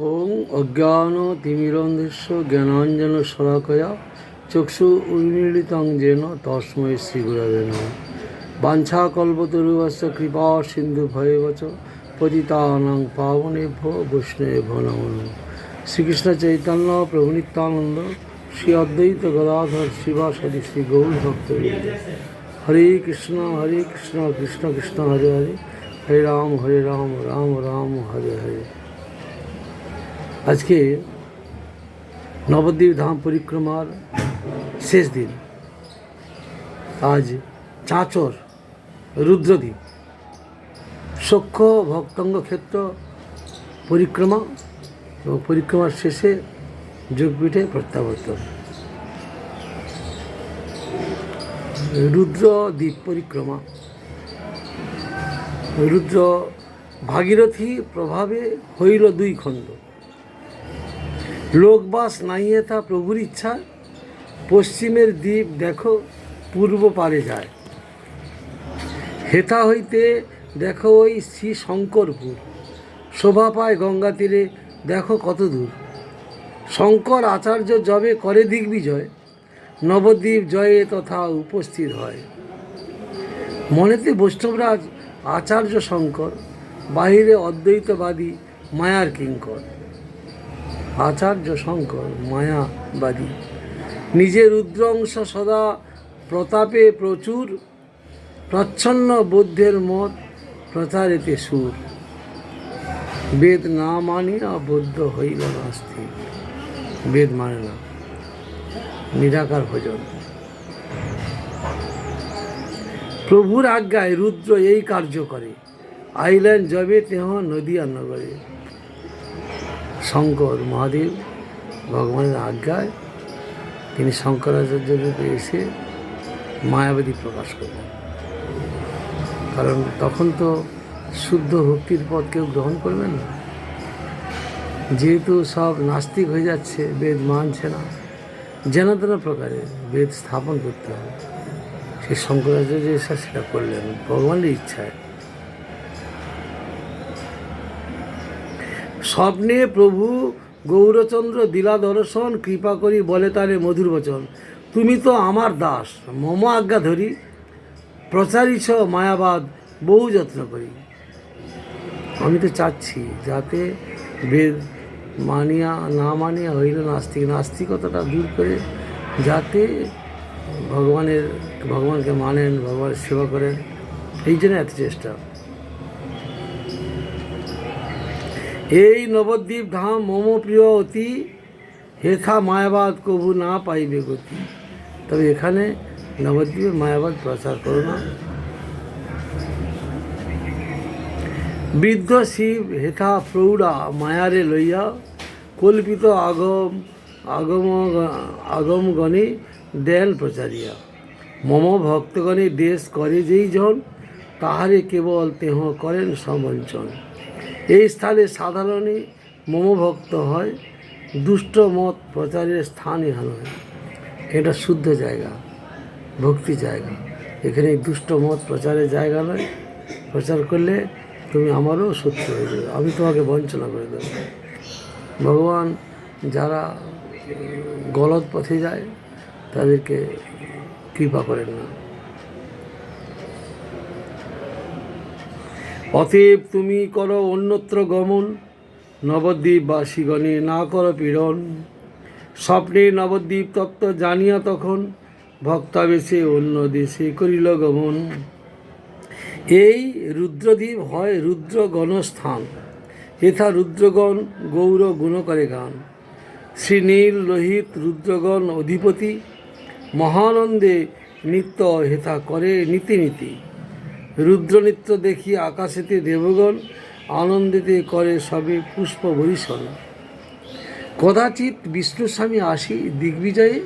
ওং অজ্ঞানতিমিরন্ধস্য জ্ঞানাঞ্জনশলাকয়া চক্ষু উন্মীলিतं येन তস্मै শ্রীগুরবে নমঃ। বাঞ্ছাকল্পতরুশ্চ কৃপা সিন্ধুভ্যেব চ পতিতানাং পাবনেভ্যো বৈষ্ণবেভ্যো নমো নমঃ। শ্রীকৃষ্ণ চৈতন্য প্রভু নিত্যানন্দ শ্রী অদ্বৈত গদাধর শিবাসাদি শ্রী গৌর ভক্তবৃন্দ। হরে কৃষ্ণ কৃষ্ণ কৃষ্ণ হরে হরে, হরে রাম রাম রাম হরে হরে। আজকে নবদ্বীপ ধাম পরিক্রমার শেষ দিন। আজ চাঁচর রুদ্রদ্বীপ সখ্য ভক্তঙ্গ ক্ষেত্র পরিক্রমা এবং পরিক্রমার শেষে যোগপীঠে প্রত্যাবর্তন। রুদ্রদ্বীপ পরিক্রমা। রুদ্র ভাগীরথী প্রভাবে হইল দুই খণ্ড। লোকবাস নাইয়ে তা প্রভুর ইচ্ছা, পশ্চিমের দ্বীপ দেখো পূর্ব পারে যায়। হেথা হইতে দেখো ওই শ্রী শঙ্করপুর, শোভা পায় গঙ্গা তীরে দেখো কত দূর। শঙ্কর আচার্য যবে করে দিগ্বিজয়, নবদ্বীপ জয়ে তথা উপস্থিত হয়। মনেতে বৈষ্ণবরাজ আচার্য শঙ্কর, বাহিরে অদ্বৈতবাদী মায়ার কিঙ্কর। আচার্য শঙ্কর মায়াবাদী, নিজের রুদ্র অংশ সদা প্রতাপে প্রচুর, প্রচ্ছন্ন বৌদ্ধের মত প্রচারেতে সুর। বেদ না মানিয়া বৌদ্ধ হইল নাস্তিক। বেদ মানে না, নিরাকার ভজন। প্রভুর আজ্ঞায় রুদ্র এই কার্য করে, আইলেন যবে তেহ নদিয়া নগরে। শঙ্কর মহাদেব ভগবানের আজ্ঞায় তিনি শঙ্করাচার্য রূপে এসে মায়াবাদী প্রকাশ করলেন। কারণ তখন তো শুদ্ধ ভক্তির পথ কেউ গ্রহণ করবেন না, যেহেতু সব নাস্তিক হয়ে যাচ্ছে, বেদ মানছে না, যেন তেন প্রকারে বেদ স্থাপন করতে হবে। সেই শঙ্করাচার্য এসে সেটা করলেন ভগবানের ইচ্ছায়। স্বপ্নে প্রভু গৌরচন্দ্র দিলা দর্শন, কৃপা করি বলে তারে মধুর বচন। তুমি তো আমার দাস, মম আজ্ঞা ধরি, প্রচারিছ মায়াবাদ বহু যত্ন করি। আমি তো চাচ্ছি যাতে বেদ মানিয়া না মানিয়া হইল নাস্তিক, নাস্তিকতাটা দূর করে যাতে ভগবানকে মানেন, ভগবানের সেবা করেন, এই জন্য এত চেষ্টা। এই নবদ্বীপ ধাম মম প্রিয় অতি, হেথা মায়াবাদ কভু না পাইবে গতি। তবে এখানে নবদ্বীপে মায়াবাদ প্রচার করো না। বৃদ্ধ শিব হেথা প্রৌঢ়া মায়ারে লইয়া, কল্পিত আগমগণে দেন প্রচারিয়া। মম ভক্তগণে দেশ করে যেই জন, তাহারে কেবল তেহ করেন সমঞ্চন। এই স্থানে সাধারণে মম ভক্ত হয়, দুষ্ট মত প্রচারের স্থান ইহা নয়। এটা শুদ্ধ জায়গা, ভক্তি জায়গা। এখানে দুষ্ট মত প্রচারের জায়গা নয়। প্রচার করলে তুমি আমারও শত্রু হয়ে যাবে, আমি তোমাকে বঞ্চনা করে দেব। ভগবান যারা গলদ পথে যায় তাদেরকে কৃপা করেন না। অতএব তুমি করো অন্যত্র গমন, নবদ্বীপবাসীগণে না করো পীড়ন। স্বপ্নে নবদ্বীপ তত্ত্ব জানিয়া তখন, ভক্তাবেশে অন্য দেশে করিল গমন। এই রুদ্রদ্বীপ হয় রুদ্র গণস্থান, হেথা রুদ্রগণ গৌর গুণ করে গান। শ্রীনীল লোহিত রুদ্রগণ অধিপতি, মহানন্দে নিত্য হেথা করে নীতি নীতি। রুদ্রনৃত্য দেখি আকাশেতে দেবগণ, আনন্দেতে করে সবে পুষ্প বরিশন। কদাচিৎ বিষ্ণুস্বামী আসি দিগ্বিজয়ে,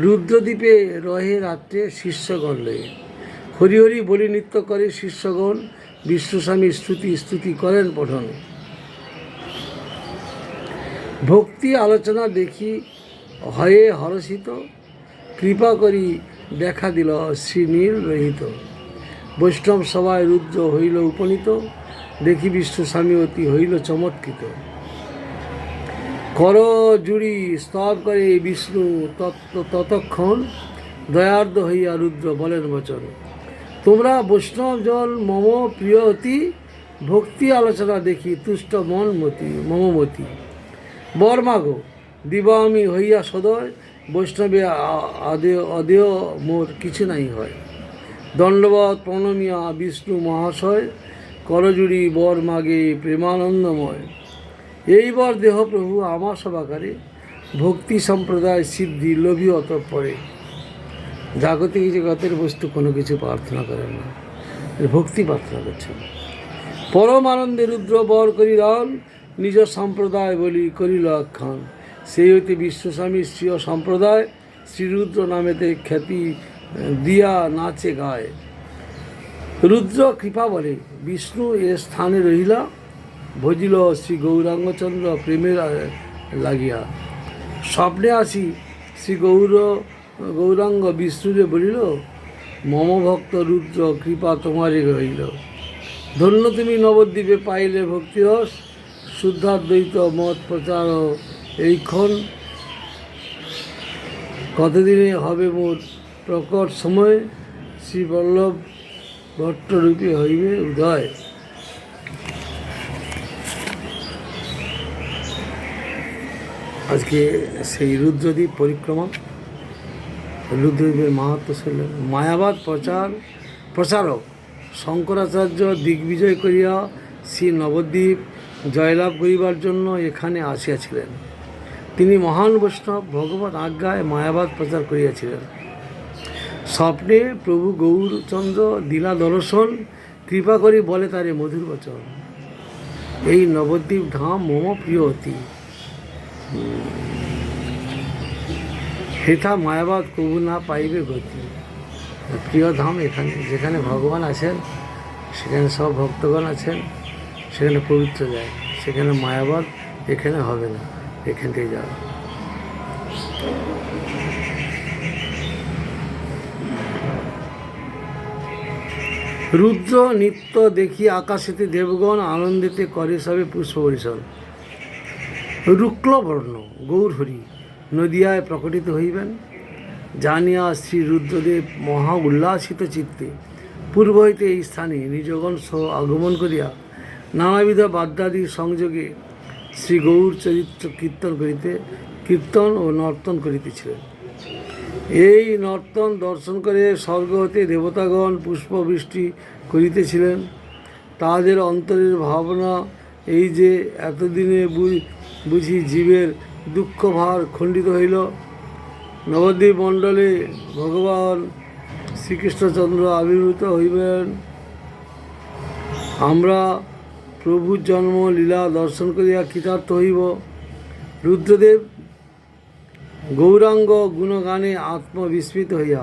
রুদ্রদ্বীপে রহে রাত্রে শিষ্যগণ লয়ে। হরি হরি বলি নৃত্য করে শিষ্যগণ, বিষ্ণুস্বামী স্তুতি করেন পঠন। ভক্তি আলোচনা দেখি হয়ে হরষিত, কৃপা করি দেখা দিল শ্রীনীল রহিত। বৈষ্ণব সভায় রুদ্র হইল উপনীত, দেখি বিষ্ণুস্বামী অতি হইল চমৎকৃত। কর জুড়ি স্তব করে বিষ্ণু ততক্ষণ দয়ার্দ হইয়া রুদ্র বলেন বচন, তোমরা বৈষ্ণব জল মম প্রিয় অতি, ভক্তি আলোচনা দেখি তুষ্ট মন মতি মমমতি। বর মাগো দিবা আমি হইয়া সদয়, বৈষ্ণবে অদেয় মোর কিছু নাই হয়। দণ্ডবত প্রণমিয়া বিষ্ণু মহাশয়, করজুড়ি বর মাগে প্রেমানন্দময়। এইবার দেহ প্রভু আমার সভাকারে, ভক্তি সম্প্রদায় সিদ্ধি লোভী অতঃপরে। জাগতিক জগতের বস্তু কোনো কিছু প্রার্থনা করেন না, ভক্তি প্রার্থনা করছেন। পরম আনন্দে রুদ্র বর করি দান, নিজ সম্প্রদায় বলি করিল আখ্যান। সেই হইতে বিশ্বস্বামী শ্রীয় সম্প্রদায়, শ্রীরুদ্র নামেতে খ্যাতি দিয়া নাচে গায়। রুদ্র কৃপা বলে বিষ্ণু এ স্থানে রহিলা, ভজিল শ্রী গৌরাঙ্গচন্দ্র প্রেমের লাগিয়া। স্বপ্নে আসি শ্রী গৌরাঙ্গ বিষ্ণুরে বলিল, মম ভক্ত রুদ্র কৃপা তোমারে রহিল। ধন্য তুমি নবদ্বীপে পাইলে ভক্তিরস, শুদ্ধাদ্বৈত মত প্রচার এইক্ষণ। কতদিনে হবে মোর প্রকট সময়, শ্রীবল্লভ ভট্টরূপে হইবে উদয়। আজকে সেই রুদ্রদ্বীপ পরিক্রমা, রুদ্রদ্বীপের মাহাত্ম ছিল। মায়াবাদ প্রচারক শঙ্করাচার্য দিগ্বিজয় করিয়া শ্রী নবদ্বীপ জয়লাভ করিবার জন্য এখানে আসিয়াছিলেন। তিনি মহান বৈষ্ণব, ভগবত আজ্ঞায় মায়াবাদ প্রচার করিয়াছিলেন। স্বপ্নে প্রভু গৌরচন্দ্র দিলা দর্শন, কৃপা করি বলে তারে মধুর বচন। এই নবদ্বীপ ধাম মম প্রিয় অতি, হেথা মায়াবাদ কবু না পাইবে গতি। প্রিয় ধাম এখানে, যেখানে ভগবান আছেন, সেখানে সব ভক্তগণ আছেন, সেখানে পবিত্র যায়। সেখানে মায়াবাদ এখানে হবে না, এখান থেকে যাবে। রুদ্র নিত্য দেখি আকাশেতে দেবগণ, আনন্দিতে করে সবে পুষ্প পরিশন। রুক্লবর্ণ গৌরহরি নদিয়ায় প্রকটিত হইবেন, জানিয়া শ্রী রুদ্রদেব মহা উল্লাসিত চিত্তে পূর্ব হইতে এই স্থানে নিজগণ সহ আগমন করিয়া নানাবিধ বাদ্যাদি সংযোগে শ্রী গৌর চরিত্র কীর্তন ও নর্তন করিতেছিলেন। এই নর্তন দর্শন করে স্বর্গ হতে দেবতাগণ পুষ্পবৃষ্টি করিতেছিলেন। তাদের অন্তরের ভাবনা এই যে, এতদিনে বুঝি জীবের দুঃখ ভার খণ্ডিত হইল। নবদ্বীপ মণ্ডলে ভগবান শ্রীকৃষ্ণচন্দ্র আবির্ভূত হইবেন। আমরা প্রভুর জন্ম লীলা দর্শন করিয়া কৃতার্থ হইব। রুদ্রদেব গৌরাঙ্গ গুণগানে আত্মবিস্মৃত হইয়া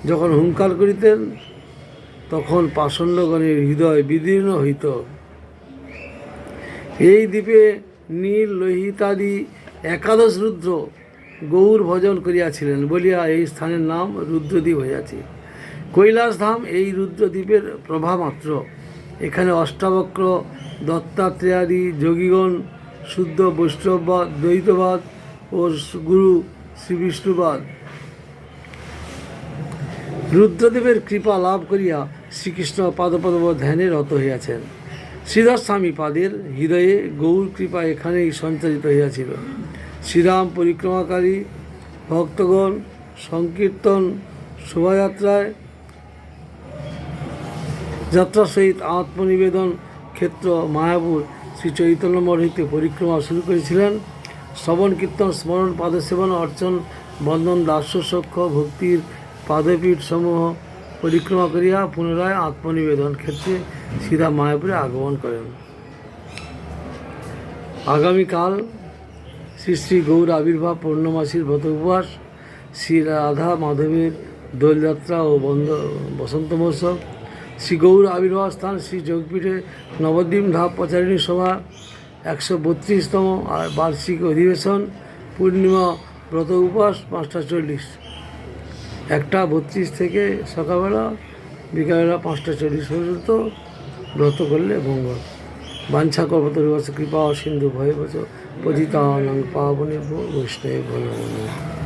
যখন হুঙ্কার করিতেন, তখন পাষণ্ডগণের হৃদয় বিদীর্ণ হইত। এই দ্বীপে নীল লোহিতাদি একাদশ রুদ্র গৌর ভজন করিয়াছিলেন বলিয়া এই স্থানের নাম রুদ্রদ্বীপ হইয়াছে। কৈলাস ধাম এই রুদ্রদ্বীপের প্রভা মাত্র। এখানে অষ্টাবক্র দত্তাত্রেয়াদি যোগীগণ শুদ্ধ বৈষ্ণববাদ, দ্বৈতবাদ ও গুরু শ্রীবিষ্ণুবাদ রুদ্রদেবের কৃপা লাভ করিয়া শ্রীকৃষ্ণ পাদপদ্ম ধ্যানে রত হইয়াছেন। শ্রীধর স্বামী পাদের হৃদয়ে গৌর কৃপা এখানেই সঞ্চারিত হইয়াছিল। শ্রীরাম পরিক্রমাকারী ভক্তগণ সংকীর্তন শোভাযাত্রায় যাত্রা সহিত আত্মনিবেদন ক্ষেত্র মায়াপুর শ্রী চৈতন্য মঠ হইতে পরিক্রমা শুরু করেছিলেন। শ্রবণ কীর্তন স্মরণ পাদসেবন অর্চন বন্দন দাস্য সখ্য ভক্তির পাদপীঠ সমূহ পরিক্রমা করিয়া পুনরায় আত্মনিবেদন ক্ষেত্রে সিধা মায়াপুরে আগমন করেন। আগামীকাল শ্রী শ্রী গৌর আবির্ভাব পূর্ণমাসীর ব্রত উপবাস, শ্রী রাধা মাধবের দোলযাত্রা ও বসন্ত মহোৎসব, শ্রী গৌর আবির্ভাব স্থান শ্রী যোগপীঠে নবদ্বীপ ধাপ প্রচারিণী সভা, 132তম বার্ষিক অধিবেশন, পূর্ণিমা ব্রত উপবাস 5:40, 1:32 থেকে সকালবেলা বিকালবেলা 5:40 পর্যন্ত ব্রত করলে মঙ্গল। বাঞ্ছা কল্পতরুবশ কৃপা সিন্ধু ভয়বচ পতিতানাং পাবনেভ্যো বৈষ্ণবেভ্যো নমো নমঃ।